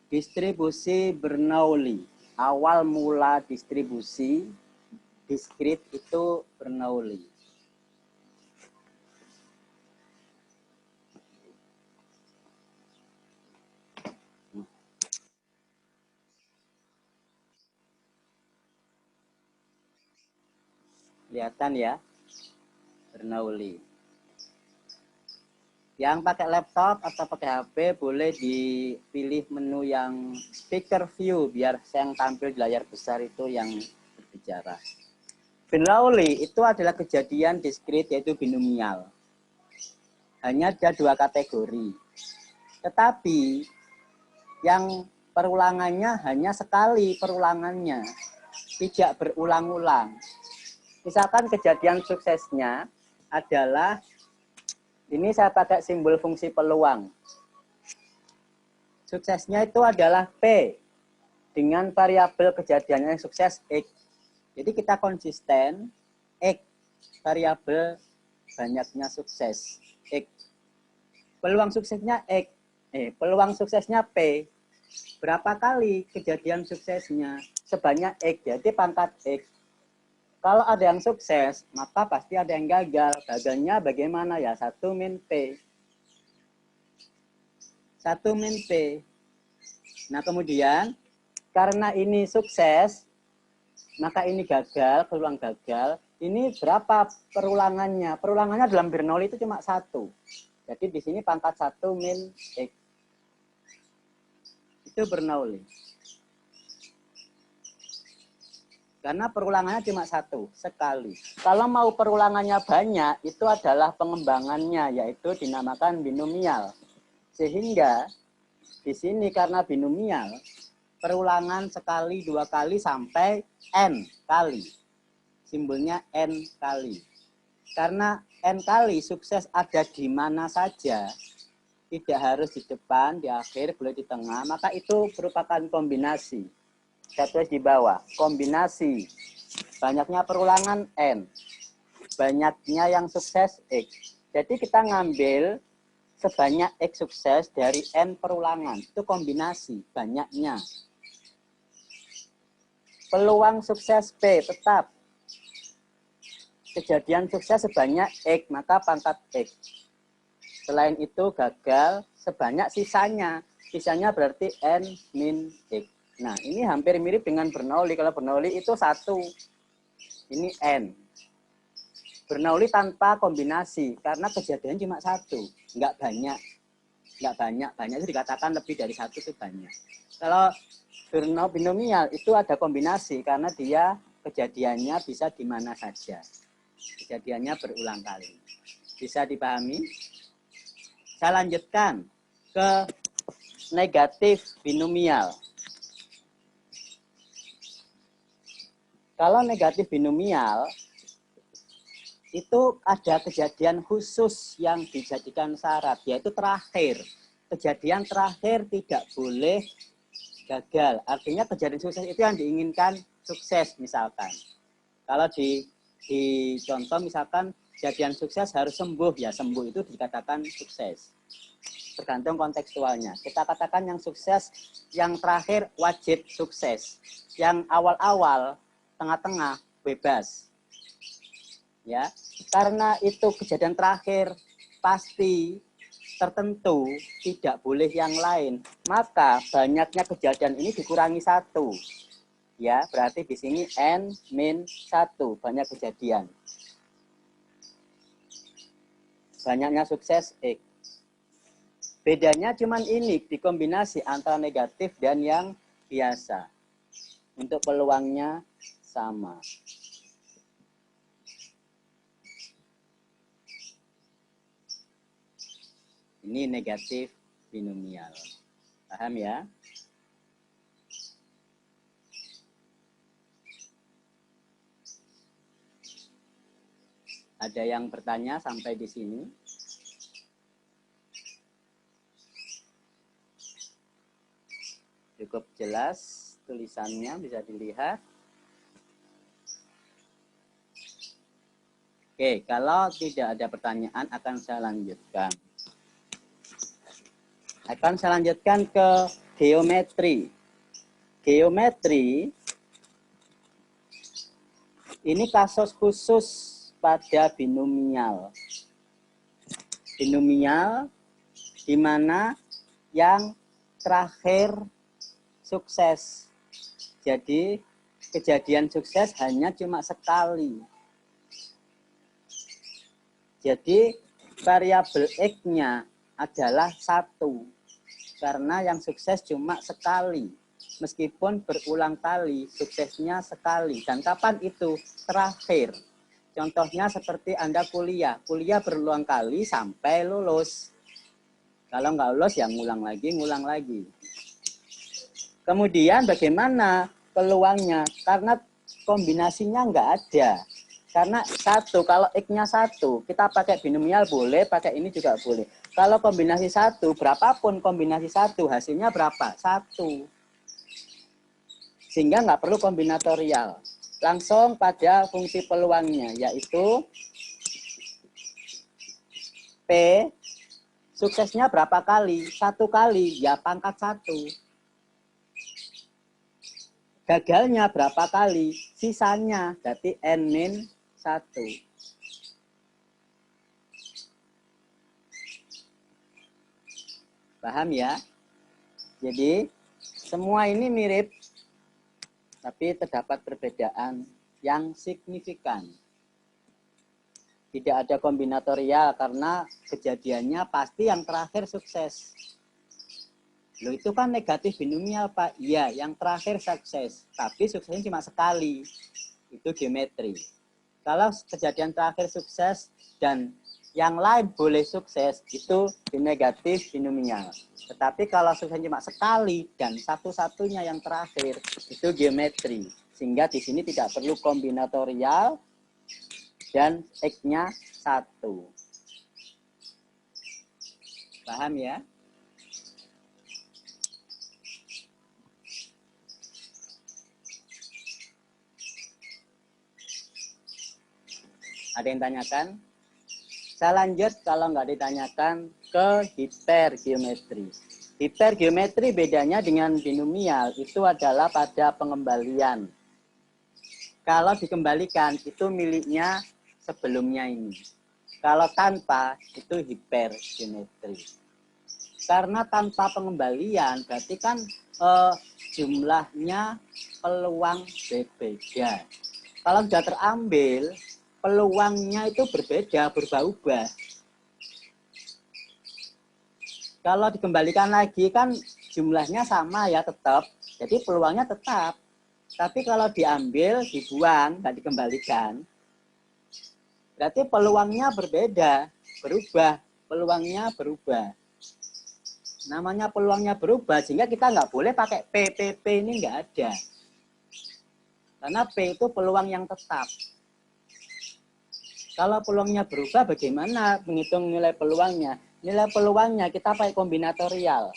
Distribusi Bernoulli. Awal mula distribusi diskrit itu Bernoulli. Kelihatan ya, Bernoulli. Yang pakai laptop atau pakai HP boleh dipilih menu yang speaker view biar yang tampil di layar besar itu yang berbicara. Bernoulli itu adalah kejadian diskrit yaitu binomial. Hanya ada 2 kategori. Tetapi yang perulangannya hanya sekali perulangannya, tidak berulang-ulang. Misalkan kejadian suksesnya adalah, ini saya pakai simbol fungsi peluang. Suksesnya itu adalah P dengan variabel kejadiannya yang sukses X. Jadi kita konsisten X, variabel banyaknya sukses X. Peluang suksesnya X, peluang suksesnya P. Berapa kali kejadian suksesnya? Sebanyak X, jadi pangkat X. Kalau ada yang sukses, maka pasti ada yang gagal. Gagalnya bagaimana ya? 1 min P. 1 min P. Nah, kemudian karena ini sukses, maka ini gagal, peluang gagal. Ini berapa perulangannya? Perulangannya dalam Bernoulli itu cuma 1. Jadi di sini pangkat 1 min X. Itu Bernoulli. Karena perulangannya cuma 1, sekali. Kalau mau perulangannya banyak, itu adalah pengembangannya, yaitu dinamakan binomial. Sehingga di sini karena binomial, perulangan sekali, 2 kali, sampai N kali. Simbolnya N kali. Karena N kali sukses ada di mana saja, tidak harus di depan, di akhir, boleh di tengah, maka itu merupakan kombinasi. Saya tulis di bawah, kombinasi. Banyaknya perulangan N. Banyaknya yang sukses X. Jadi kita ngambil sebanyak X sukses dari N perulangan. Itu kombinasi, banyaknya. Peluang sukses P tetap. Kejadian sukses sebanyak X, maka pangkat X. Selain itu gagal sebanyak sisanya. Sisanya berarti N min X. Nah, ini hampir mirip dengan Bernoulli. Kalau Bernoulli itu 1. Ini N. Bernoulli tanpa kombinasi, karena kejadian cuma 1. Enggak banyak. Enggak banyak. Banyak itu dikatakan lebih dari 1 itu banyak. Kalau binomial itu ada kombinasi, karena dia kejadiannya bisa di mana saja. Kejadiannya berulang kali. Bisa dipahami? Saya lanjutkan ke negatif binomial. Kalau negatif binomial, itu ada kejadian khusus yang dijadikan syarat, yaitu terakhir. Kejadian terakhir tidak boleh gagal. Artinya kejadian sukses itu yang diinginkan sukses misalkan. Kalau di contoh misalkan kejadian sukses harus sembuh, ya sembuh itu dikatakan sukses. Tergantung kontekstualnya. Kita katakan yang sukses, yang terakhir wajib sukses. Yang awal-awal, tengah-tengah bebas. Ya, karena itu kejadian terakhir pasti tertentu, tidak boleh yang lain. Maka banyaknya kejadian ini dikurangi 1. Ya, berarti di sini N min 1, banyak kejadian. Banyaknya sukses X. Bedanya cuman ini, dikombinasi antara negatif dan yang biasa. Untuk peluangnya sama. Ini negatif binomial. Paham ya? Ada yang bertanya sampai di sini? Cukup jelas tulisannya, bisa dilihat. Oke, kalau tidak ada pertanyaan akan saya lanjutkan. Akan saya lanjutkan ke geometri. Geometri ini kasus khusus pada binomial. Binomial di mana yang terakhir sukses. Jadi kejadian sukses hanya cuma sekali. Jadi variabel X-nya adalah 1. Karena yang sukses cuma sekali. Meskipun berulang kali, suksesnya sekali. Dan kapan itu? Terakhir. Contohnya seperti Anda kuliah. Kuliah berulang kali sampai lulus. Kalau nggak lulus, ya ngulang lagi. Kemudian bagaimana peluangnya? Karena kombinasinya nggak ada. Karena 1, kalau X-nya 1, kita pakai binomial boleh, pakai ini juga boleh. Kalau kombinasi 1, berapapun kombinasi 1, hasilnya berapa? 1. Sehingga nggak perlu kombinatorial. Langsung pada fungsi peluangnya, yaitu P, suksesnya berapa kali? 1 kali, ya pangkat 1. Gagalnya berapa kali? Sisanya, berarti N-1. Paham ya? Jadi, semua ini mirip, tapi terdapat perbedaan yang signifikan. Tidak ada kombinatorial karena kejadiannya pasti yang terakhir sukses. Loh, itu kan negatif binomial, Pak. Iya, yang terakhir sukses. Tapi suksesnya cuma sekali. Itu geometri. Kalau kejadian terakhir sukses dan yang lain boleh sukses, itu negatif binomial. Tetapi kalau suksesnya cuma sekali dan satu-satunya yang terakhir, itu geometri. Sehingga di sini tidak perlu kombinatorial dan X-nya 1. Paham ya? Ada yang tanyakan? Saya lanjut kalau nggak ditanyakan ke hipergeometri. Hipergeometri bedanya dengan binomial itu adalah pada pengembalian. Kalau dikembalikan itu miliknya sebelumnya ini. Kalau tanpa itu hipergeometri. Karena tanpa pengembalian berarti kan jumlahnya peluang berbeda. Kalau sudah terambil, peluangnya itu berbeda, berubah-ubah. Kalau dikembalikan lagi kan jumlahnya sama ya tetap, jadi peluangnya tetap. Tapi kalau diambil, dibuang, nggak dikembalikan, berarti peluangnya berbeda, berubah, peluangnya berubah. Namanya peluangnya berubah, sehingga kita nggak boleh pakai P ini nggak ada. Karena P itu peluang yang tetap. Kalau peluangnya berubah, bagaimana menghitung nilai peluangnya? Nilai peluangnya kita pakai kombinatorial.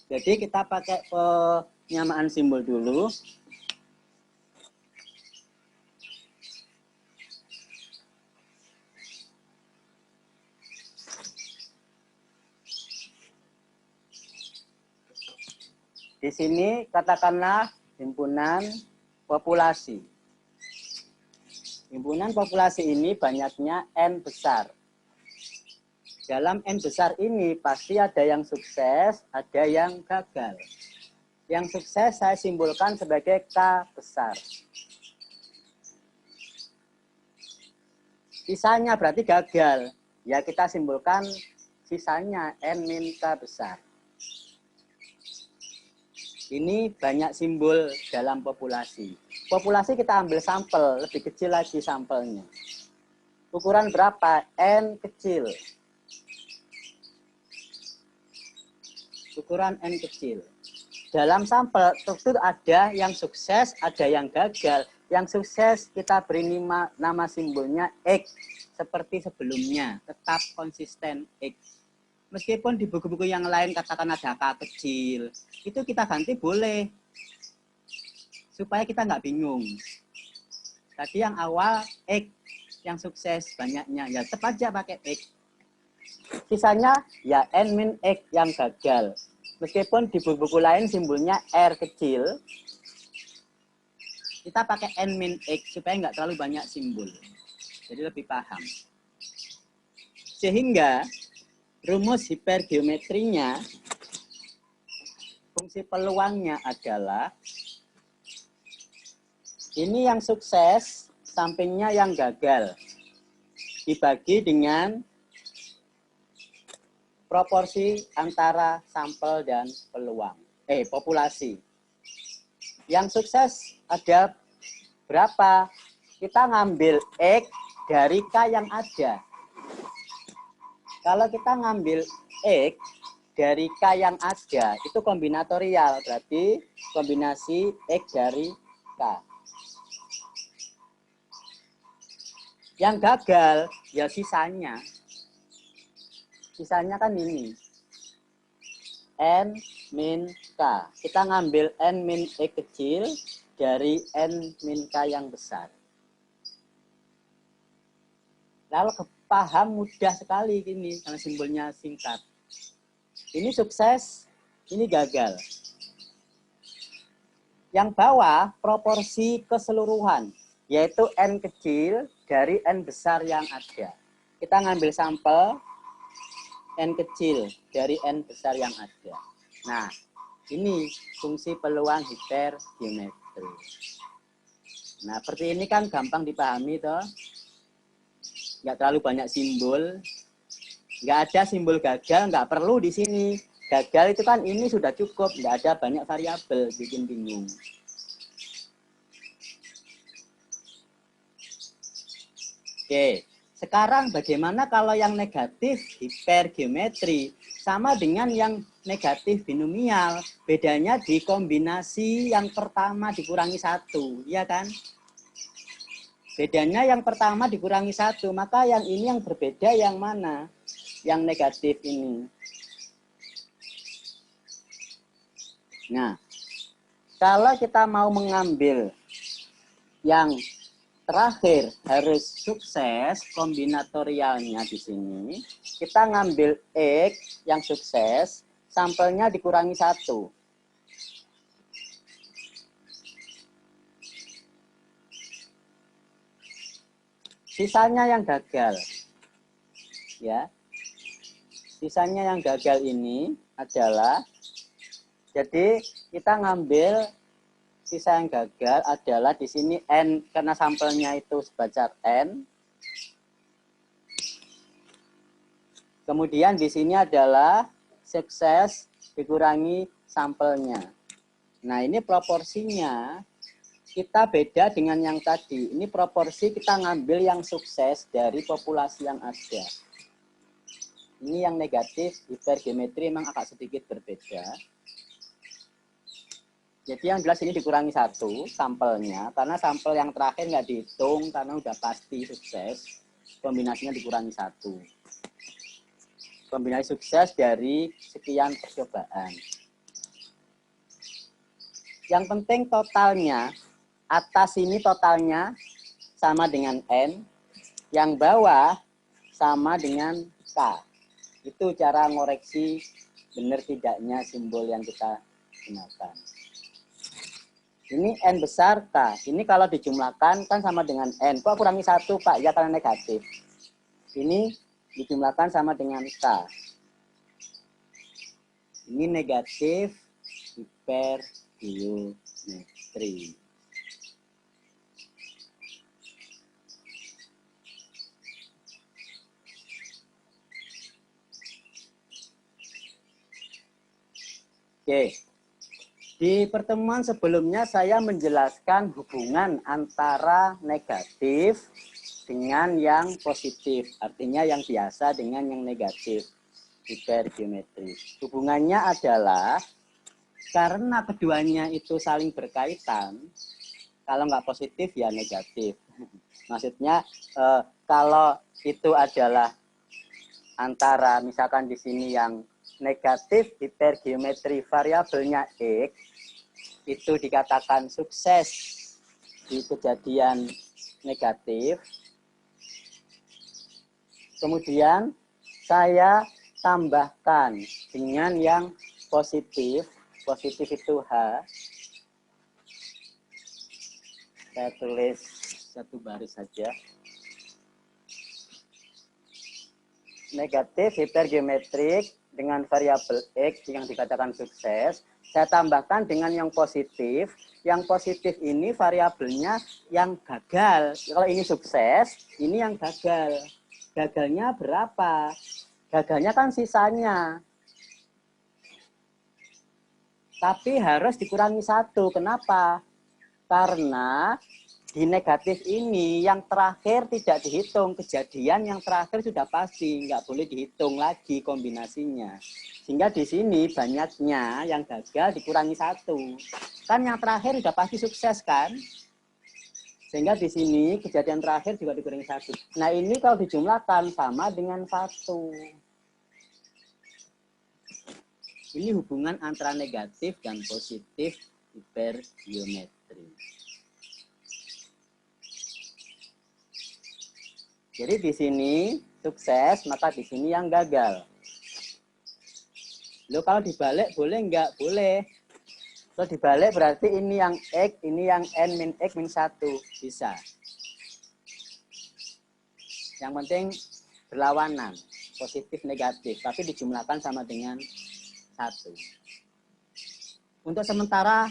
Jadi kita pakai penyamaan simbol dulu. Di sini katakanlah himpunan populasi. Himpunan populasi ini banyaknya N besar. Dalam N besar ini pasti ada yang sukses, ada yang gagal. Yang sukses saya simbolkan sebagai K besar. Sisanya berarti gagal. Ya kita simbolkan sisanya N-K besar. Ini banyak simbol dalam populasi. Populasi kita ambil sampel, lebih kecil lagi sampelnya. Ukuran berapa? N kecil. Ukuran N kecil. Dalam sampel tentu ada yang sukses, ada yang gagal. Yang sukses kita beri nama simbolnya X. Seperti sebelumnya, tetap konsisten X. Meskipun di buku-buku yang lain katakan ada K kecil, itu kita ganti boleh. Supaya kita nggak bingung. Tadi yang awal X, yang sukses banyaknya, ya tetap aja pakai X. Sisanya ya N min X yang gagal. Meskipun di buku-buku lain simbolnya R kecil, kita pakai N min X supaya nggak terlalu banyak simbol. Jadi lebih paham. Sehingga rumus hipergeometrinya, fungsi peluangnya adalah ini yang sukses, sampingnya yang gagal. Dibagi dengan proporsi antara sampel dan peluang. Populasi. Yang sukses ada berapa? Kita ngambil X dari K yang ada. Kalau kita ngambil X dari K yang ada, itu kombinatorial, berarti kombinasi X dari K. Yang gagal, ya sisanya. Sisanya kan ini. N min K. Kita ngambil N min X kecil dari N min K yang besar. Lalu paham mudah sekali ini karena simbolnya singkat. Ini sukses, ini gagal. Yang bawah proporsi keseluruhan, yaitu N kecil dari N besar yang ada. Kita ngambil sampel N kecil dari N besar yang ada. Nah, ini fungsi peluang hipergeometri. Nah, seperti ini kan gampang dipahami toh. Nggak terlalu banyak simbol. Nggak ada simbol gagal, nggak perlu di sini. Gagal itu kan ini sudah cukup, nggak ada banyak variabel, bikin bingung. Oke, sekarang bagaimana kalau yang negatif hipergeometri sama dengan yang negatif binomial? Bedanya di kombinasi yang pertama dikurangi 1, ya kan? Bedanya yang pertama dikurangi 1, maka yang ini yang berbeda yang mana? Yang negatif ini. Nah, kalau kita mau mengambil yang terakhir harus sukses, kombinatorialnya di sini, kita ngambil X yang sukses, sampelnya dikurangi 1. Sisanya yang gagal. Ya. Sisanya yang gagal ini adalah, jadi kita ngambil sisa yang gagal adalah di sini N, karena sampelnya itu sebesar N. Kemudian di sini adalah sukses dikurangi sampelnya. Nah, ini proporsinya kita beda dengan yang tadi. Ini proporsi kita ngambil yang sukses dari populasi yang ada. Ini yang negatif, hipergeometri memang agak sedikit berbeda. Jadi yang jelas ini dikurangi 1 sampelnya, karena sampel yang terakhir nggak dihitung karena udah pasti sukses. Kombinasinya dikurangi 1. Kombinasi sukses dari sekian percobaan. Yang penting totalnya, atas ini totalnya sama dengan N, yang bawah sama dengan K. Itu cara ngoreksi benar tidaknya simbol yang kita gunakan. Ini N besar K. Ini kalau dijumlahkan kan sama dengan N. Kok kurangi 1 Pak? Ya karena negatif. Ini dijumlahkan sama dengan K. Ini negatif hipergeometri. Oke. Di pertemuan sebelumnya saya menjelaskan hubungan antara negatif dengan yang positif. Artinya yang biasa dengan yang negatif. Hipergeometri. Hubungannya adalah karena keduanya itu saling berkaitan. Kalau nggak positif ya negatif. Maksudnya kalau itu adalah antara misalkan di sini yang negatif hipergeometri variabelnya X itu dikatakan sukses di kejadian negatif. Kemudian saya tambahkan dengan yang positif. Positif itu H. Saya tulis satu baris saja. Negatif hipergeometrik dengan variabel X yang dikatakan sukses. Saya tambahkan dengan yang positif. Yang positif ini variabelnya yang gagal. Kalau ini sukses, ini yang gagal. Gagalnya berapa? Gagalnya kan sisanya. Tapi harus dikurangi 1. Kenapa? Karena di negatif ini yang terakhir tidak dihitung. Kejadian yang terakhir sudah pasti, nggak boleh dihitung lagi kombinasinya. Sehingga di sini banyaknya yang gagal dikurangi 1. Kan yang terakhir sudah pasti sukses kan? Sehingga di sini kejadian terakhir juga dikurangi 1. Nah ini kalau dijumlahkan sama dengan 1. Ini hubungan antara negatif dan positif hipergeometri. Jadi di sini sukses, maka di sini yang gagal. Loh kalau dibalik boleh enggak? Boleh. Kalau dibalik berarti ini yang X, ini yang N min X min 1. Bisa. Yang penting berlawanan. Positif, negatif. Tapi dijumlahkan sama dengan 1. Untuk sementara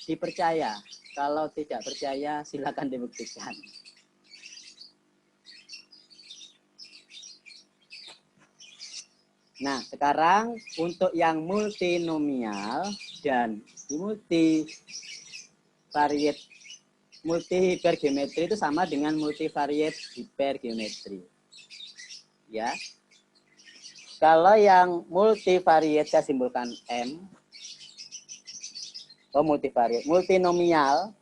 dipercaya. Kalau tidak percaya silakan dibuktikan. Nah, sekarang untuk yang multinomial dan multivariate hipergeometri itu sama dengan multivariate hipergeometri. Ya. Kalau yang multivariate saya simbolkan M. Oh, multivariate. Multinomial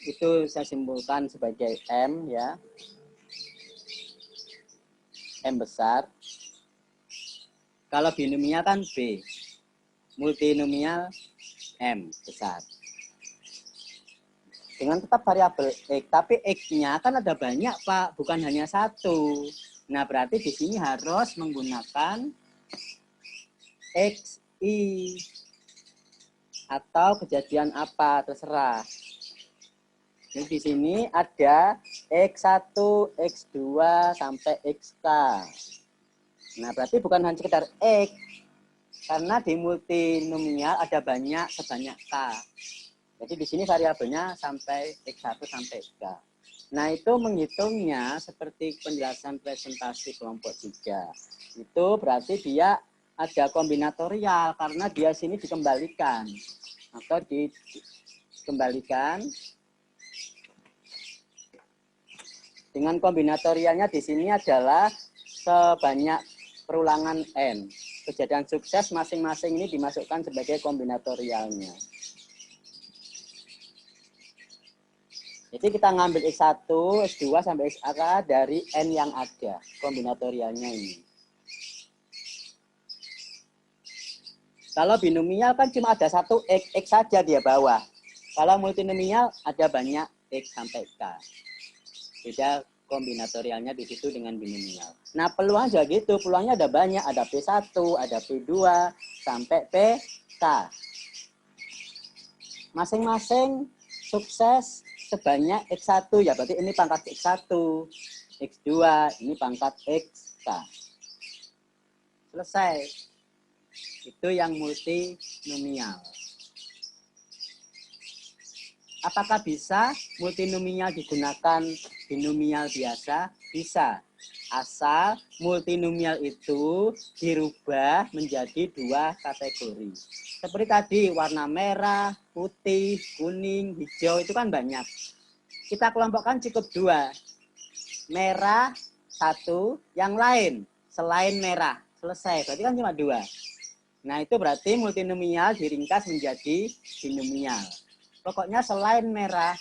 itu saya simbolkan sebagai M ya. M besar. Kalau binomial kan B. Multinomial M besar. Dengan tetap variabel X. Tapi X-nya kan ada banyak, Pak. Bukan hanya 1. Nah, berarti di sini harus menggunakan XI. Atau kejadian apa, terserah. Jadi di sini ada X1, X2, sampai XK. Nah, berarti bukan hanya sekedar X. Karena di multinomial ada banyak sebanyak K. Jadi di sini variabelnya sampai X1 sampai K. Nah, itu menghitungnya seperti penjelasan presentasi kelompok 3. Itu berarti dia ada kombinatorial karena dia sini dikembalikan. Atau dikembalikan dengan kombinatorialnya di sini adalah sebanyak perulangan N. Kejadian sukses masing-masing ini dimasukkan sebagai kombinatorialnya. Jadi kita ngambil X1, X2, sampai XK dari N yang ada. Kombinatorialnya ini. Kalau binomial kan cuma ada satu X saja dia bawah. Kalau multinomial ada banyak X sampai K. Beda kombinatorialnya di situ dengan binomial. Nah, peluang juga gitu. Peluangnya ada banyak. Ada P1, ada P2, sampai PK. Masing-masing sukses sebanyak X1. Ya, berarti ini pangkat X1. X2, ini pangkat XK. Selesai. Itu yang multinomial. Apakah bisa multinomial digunakan binomial biasa? Bisa. Asal multinomial itu dirubah menjadi 2 kategori. Seperti tadi, warna merah, putih, kuning, hijau, itu kan banyak. Kita kelompokkan cukup 2. Merah, 1, yang lain selain merah. Selesai, berarti kan cuma 2. Nah, itu berarti multinomial diringkas menjadi binomial. Pokoknya selain merah,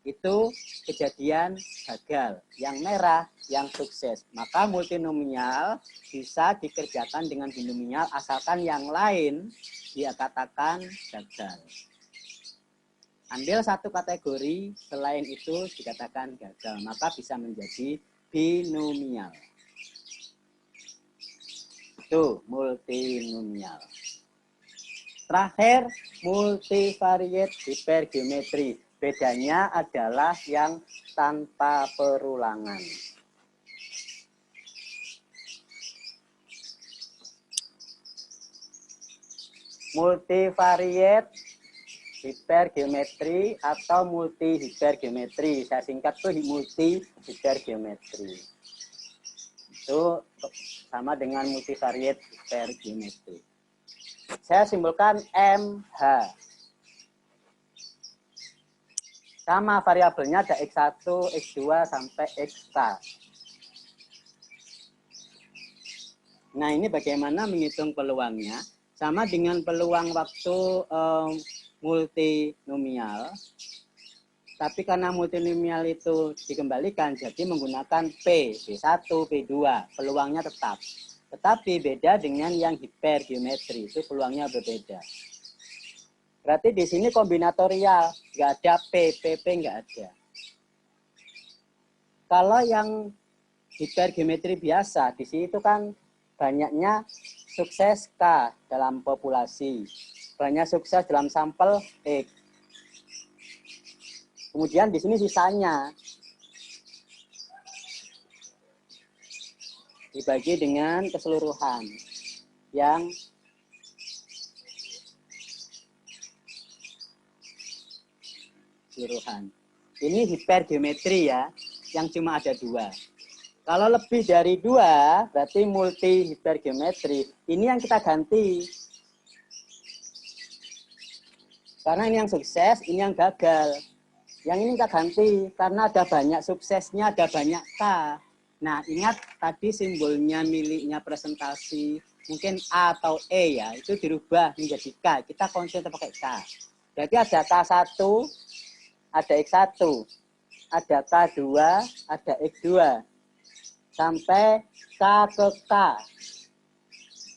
itu kejadian gagal. Yang merah, yang sukses. Maka multinomial bisa dikerjakan dengan binomial, asalkan yang lain dia katakan gagal. Ambil satu kategori, selain itu dikatakan gagal. Maka bisa menjadi binomial. Itu multinomial. Terakhir, multivariate hipergeometri. Bedanya adalah yang tanpa perulangan. Multivariate hipergeometri atau multi hipergeometri. Saya singkat tuh multi hipergeometri. Itu sama dengan multivariate hipergeometri. Saya simpulkan MH. Sama variabelnya ada X1, X2, sampai XK. Nah, ini bagaimana menghitung peluangnya? Sama dengan peluang waktu multinomial. Tapi karena multinomial itu dikembalikan, jadi menggunakan P, P1, P2. Peluangnya tetap. Tetapi beda dengan yang hipergeometri, itu peluangnya berbeda. Berarti di sini kombinatorial, nggak ada P, PP nggak ada. Kalau yang hipergeometri biasa, di sini itu kan banyaknya sukses K dalam populasi, banyak sukses dalam sampel X. Kemudian di sini sisanya dibagi dengan keseluruhan yang keseluruhan. Ini hipergeometri ya, yang cuma ada 2. Kalau lebih dari 2, berarti multi hipergeometri. Ini yang kita ganti. Karena ini yang sukses, ini yang gagal. Yang ini kita ganti, karena ada banyak suksesnya, ada banyak K. Nah, ingat tadi simbolnya miliknya presentasi, mungkin A atau E ya, itu dirubah menjadi K. Kita konsisten pakai K. Jadi ada K1, ada X1, ada K2, ada X2. Sampai K ke K,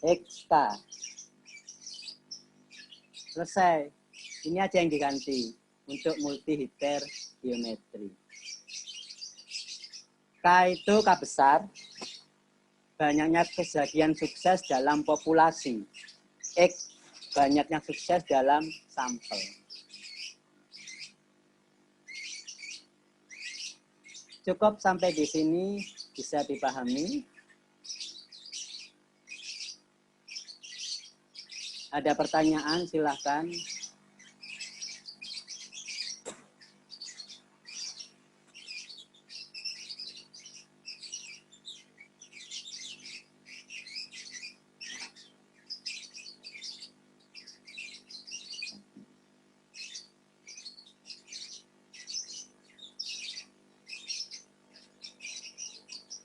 XK. Selesai. Ini aja yang diganti untuk multi hipergeometri. K itu K besar, banyaknya kejadian sukses dalam populasi. X, banyaknya sukses dalam sampel. Cukup sampai di sini, bisa dipahami. Ada pertanyaan, silahkan.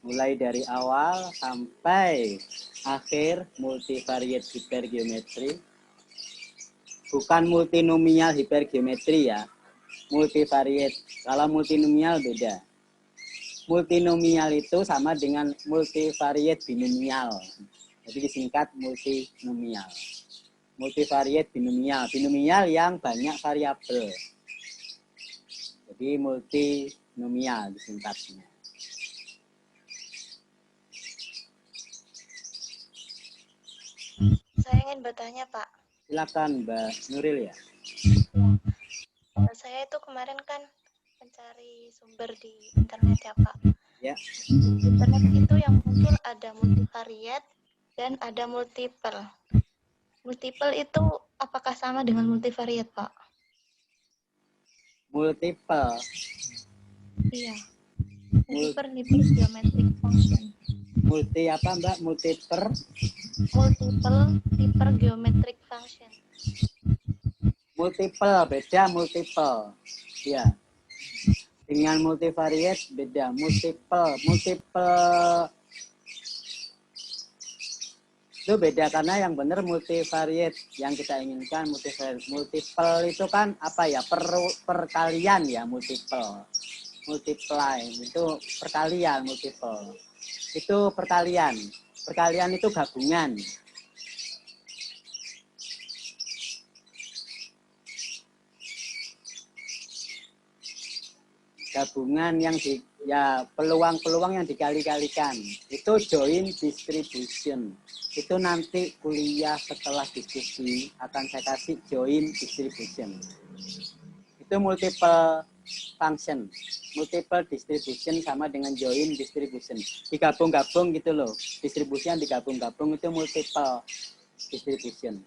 Mulai dari awal sampai akhir multivariate hipergeometri. Bukan multinomial hipergeometri ya. Multivariate. Kalau multinomial beda. Multinomial itu sama dengan multivariate binomial. Jadi disingkat multinomial. Multivariate binomial. Binomial yang banyak variabel. Jadi multinomial disingkatnya. Saya ingin bertanya, Pak. Silakan Mbak Nuril ya. Saya itu kemarin kan mencari sumber di internet ya, Pak. Ya. Di internet itu yang muncul ada multivariate dan ada multiple. Multiple itu apakah sama dengan multivariate, Pak? Multiple. Iya. Multiple hypergeometric function. Multi apa Mbak? Multiple hypergeometric function. Multiple beda multiple. Ya. Dengan multivariate beda. Multiple itu beda karena yang benar multivariate yang kita inginkan multivariate. Multiple itu kan apa ya? Perkalian ya multiple. Multiply itu perkalian multiple. Itu perkalian. Perkalian itu gabungan. Gabungan yang ya peluang-peluang yang dikali-kalikan. Itu joint distribution. itu nanti kuliah setelah diskusi akan saya kasih join distribution. Itu multiple function, multiple distribution sama dengan join distribution. Digabung-gabung gitu loh. Distribusi yang digabung-gabung itu multiple distribution.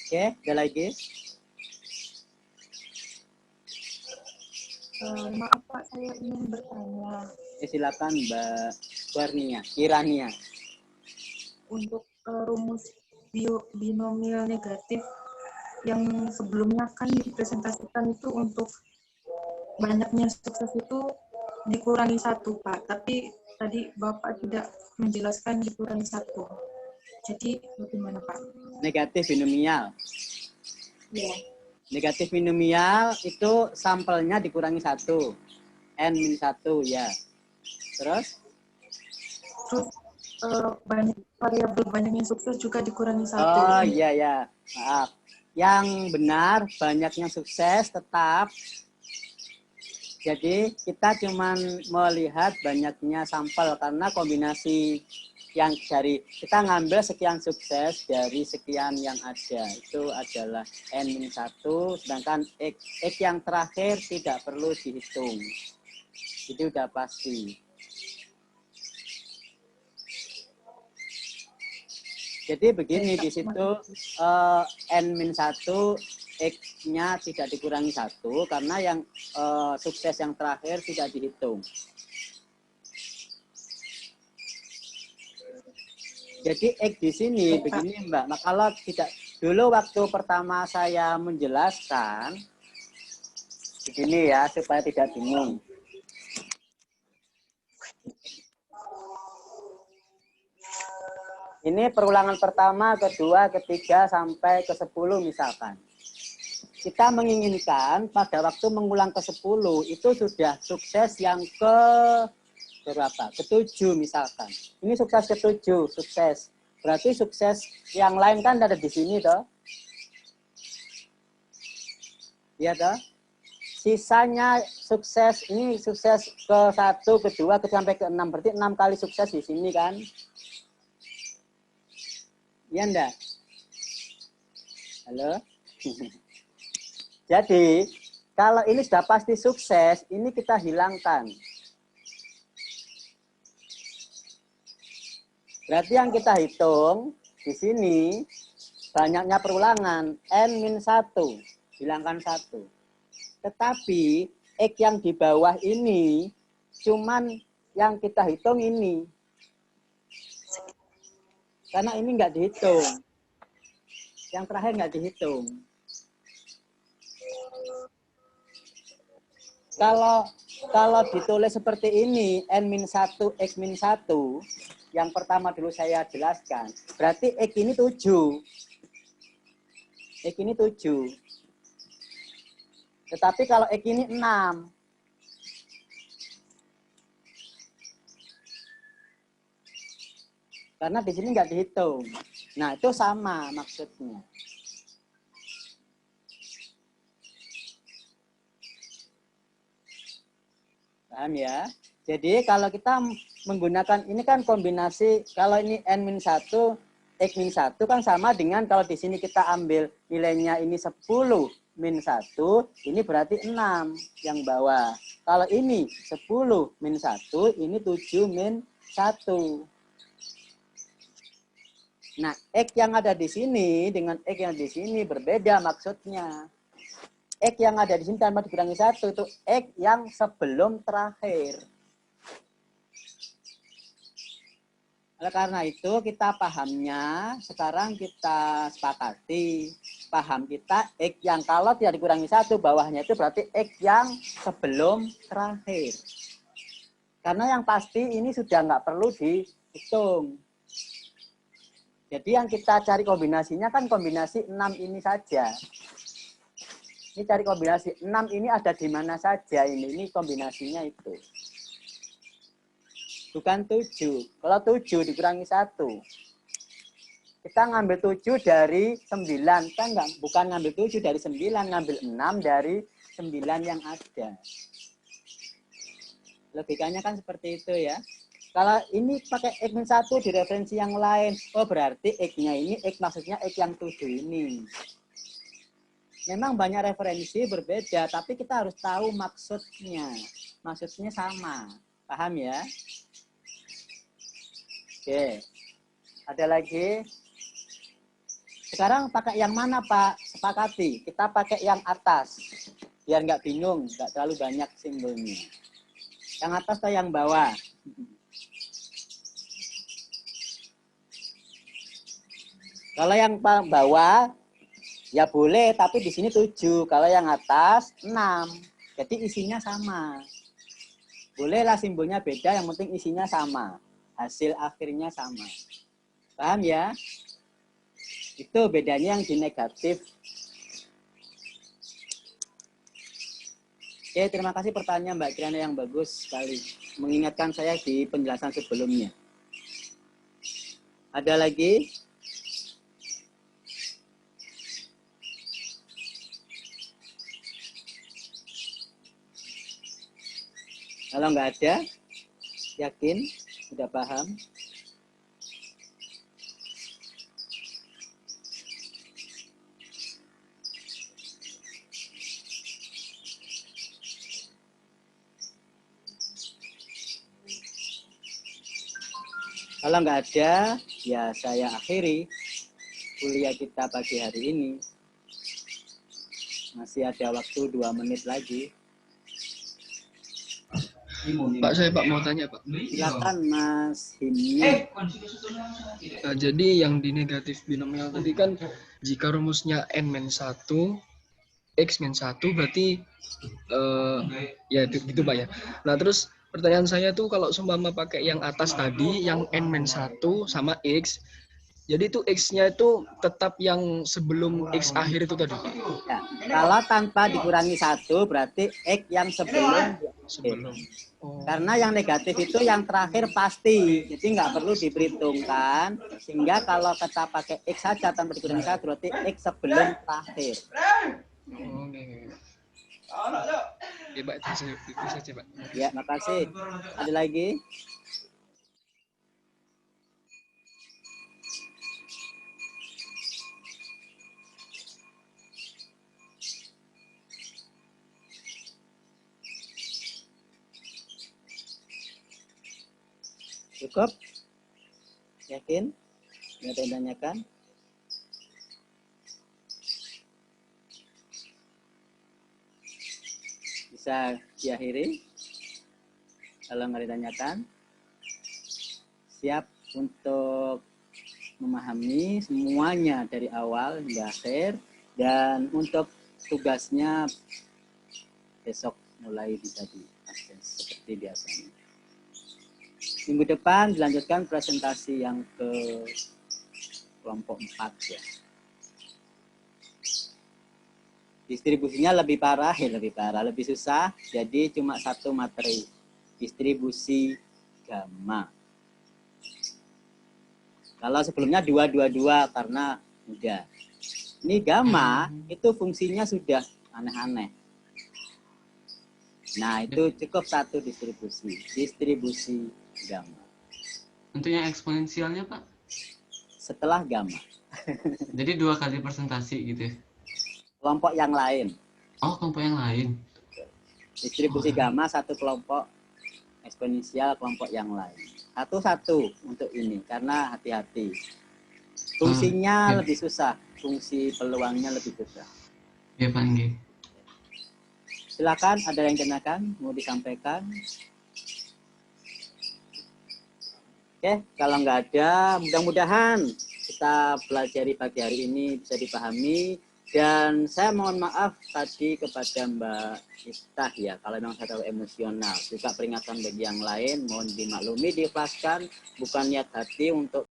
Oke, ada lagi? Maaf Pak, saya ingin bertanya. Silakan Mbak Kirania. Untuk rumus binomial negatif yang sebelumnya kan dipresentasikan itu untuk banyaknya sukses itu dikurangi 1 Pak, tapi tadi Bapak tidak menjelaskan dikurangi 1. Jadi bagaimana Pak? Negatif binomial. Ya. Negatif binomial itu sampelnya dikurangi 1. N-1 ya. Terus Banyak variabel banyaknya sukses juga dikurangi 1. oh iya ya, maaf. Yang benar banyaknya sukses tetap. Jadi kita cuman melihat banyaknya sampel karena kombinasi yang dari kita ngambil sekian sukses dari sekian yang ada itu adalah N-1, sedangkan X yang terakhir tidak perlu dihitung. Itu udah pasti. Jadi begini, di situ N-1 X-nya tidak dikurangi 1 karena yang sukses yang terakhir tidak dihitung. Jadi X di sini begini Mbak. Nah, kalau tidak dulu waktu pertama saya menjelaskan begini ya supaya tidak bingung. Ini perulangan pertama, kedua, ketiga, sampai ke-10 misalkan. Kita menginginkan pada waktu mengulang ke-10 itu sudah sukses yang berapa? Ke-7 misalkan. Ini sukses ke-7, sukses. Berarti sukses yang lain kan ada di sini toh. Iya toh? Sisanya sukses, ini sukses ke-1, ke-2, sampai ke-6. Berarti 6 kali sukses di sini kan. Iya enggak? Halo? Jadi, kalau ini sudah pasti sukses, ini kita hilangkan. Berarti yang kita hitung di sini banyaknya perulangan N-1, hilangkan 1. Tetapi X yang di bawah ini cuman yang kita hitung ini. Karena ini nggak dihitung. Yang terakhir nggak dihitung. Kalau ditulis seperti ini, N-1, X-1, yang pertama dulu saya jelaskan, berarti X ini 7. X ini 7. Tetapi kalau X ini 6. Karena di sini nggak dihitung. Nah, itu sama maksudnya. Paham ya? Jadi kalau kita menggunakan, ini kan kombinasi, kalau ini N-1, X-1 kan sama dengan kalau di sini kita ambil nilainya ini 10 min 1, ini berarti 6 yang bawah. Kalau ini 10 min 1, ini 7 min 1. Nah, X yang ada di sini dengan X yang di sini berbeda maksudnya. X yang ada di sini tanpa dikurangi 1 itu X yang sebelum terakhir. Oleh karena itu kita pahamnya, sekarang kita sepakati. Paham kita X yang kalau tidak dikurangi 1 bawahnya itu berarti X yang sebelum terakhir. Karena yang pasti ini sudah nggak perlu dihitung. Jadi yang kita cari kombinasinya kan kombinasi 6 ini saja. Ini cari kombinasi 6 ini ada di mana saja ini. Ini kombinasinya itu. Bukan 7. Kalau 7 dikurangi 1. Kita ngambil 7 dari 9. Kan enggak, bukan ngambil 7 dari 9. Ngambil 6 dari 9 yang ada. Logikanya kan seperti itu ya. Kalau ini pakai X-1 di referensi yang lain, oh berarti X-nya ini, X maksudnya X yang 7 ini. Memang banyak referensi berbeda, tapi kita harus tahu maksudnya. Maksudnya sama. Paham ya? Oke. Ada lagi? Sekarang pakai yang mana, Pak? Sepakati. Kita pakai yang atas. Biar nggak bingung, nggak terlalu banyak simbolnya. Yang atas atau yang bawah? Kalau yang bawah, ya boleh, tapi di sini 7. Kalau yang atas, 6. Jadi isinya sama. Bolehlah simbolnya beda, yang penting isinya sama. Hasil akhirnya sama. Paham ya? Itu bedanya yang di negatif. Oke, terima kasih pertanyaan Mbak Triana yang bagus sekali. Mengingatkan saya di penjelasan sebelumnya. Ada lagi? Kalau nggak ada, yakin, sudah paham? Kalau nggak ada, ya saya akhiri kuliah kita pagi hari ini. Masih ada waktu 2 menit lagi. Pak, saya Pak mau tanya Pak. Silakan Mas Himi. Jadi yang di negatif binomial tadi kan jika rumusnya n-1, x-1 berarti ya gitu Pak ya. Nah terus pertanyaan saya tuh kalau seumpama pakai yang atas tadi, yang n-1 sama x, jadi itu x-nya itu tetap yang sebelum x akhir itu tadi. Ya, kalau tanpa dikurangi 1 berarti X yang sebelum. Oh. Karena yang negatif itu yang terakhir pasti. Jadi nggak perlu diperhitungkan. Sehingga kalau kita pakai X saja tanpa dikurangi 1 berarti X sebelum terakhir. Oke. Ya Pak, itu saja Pak. Ya, makasih. Ada lagi? Cukup? Yakin? Nggak ada yang tanyakan? Bisa diakhiri? Kalau nggak ditanyakan? Siap untuk memahami semuanya dari awal hingga akhir. Dan untuk tugasnya besok mulai bisa diakses seperti biasanya. Minggu depan dilanjutkan presentasi yang ke kelompok 4 ya. Distribusinya lebih parah, lebih susah. Jadi cuma satu materi, distribusi gamma. Kalau sebelumnya 2 karena udah. Ini gamma itu fungsinya sudah aneh-aneh. Nah itu cukup satu distribusi gamma. Untuk yang eksponensialnya Pak? Setelah gamma. Jadi 2 kali presentasi gitu ya? Kelompok yang lain. Oh, kelompok yang lain. Distribusi gamma satu kelompok, eksponensial kelompok yang lain. Satu-satu untuk ini, karena hati-hati. Fungsinya lebih susah, fungsi peluangnya lebih susah. Ya Pak Nggih. Silakan, ada yang tanyakan, mau disampaikan? Oke, kalau nggak ada, mudah-mudahan kita pelajari pagi hari ini bisa dipahami. Dan saya mohon maaf tadi kepada Mbak Iftah ya, kalau memang saya terlalu emosional. Juga peringatan bagi yang lain, mohon dimaklumi, diikhlaskan, bukan niat hati untuk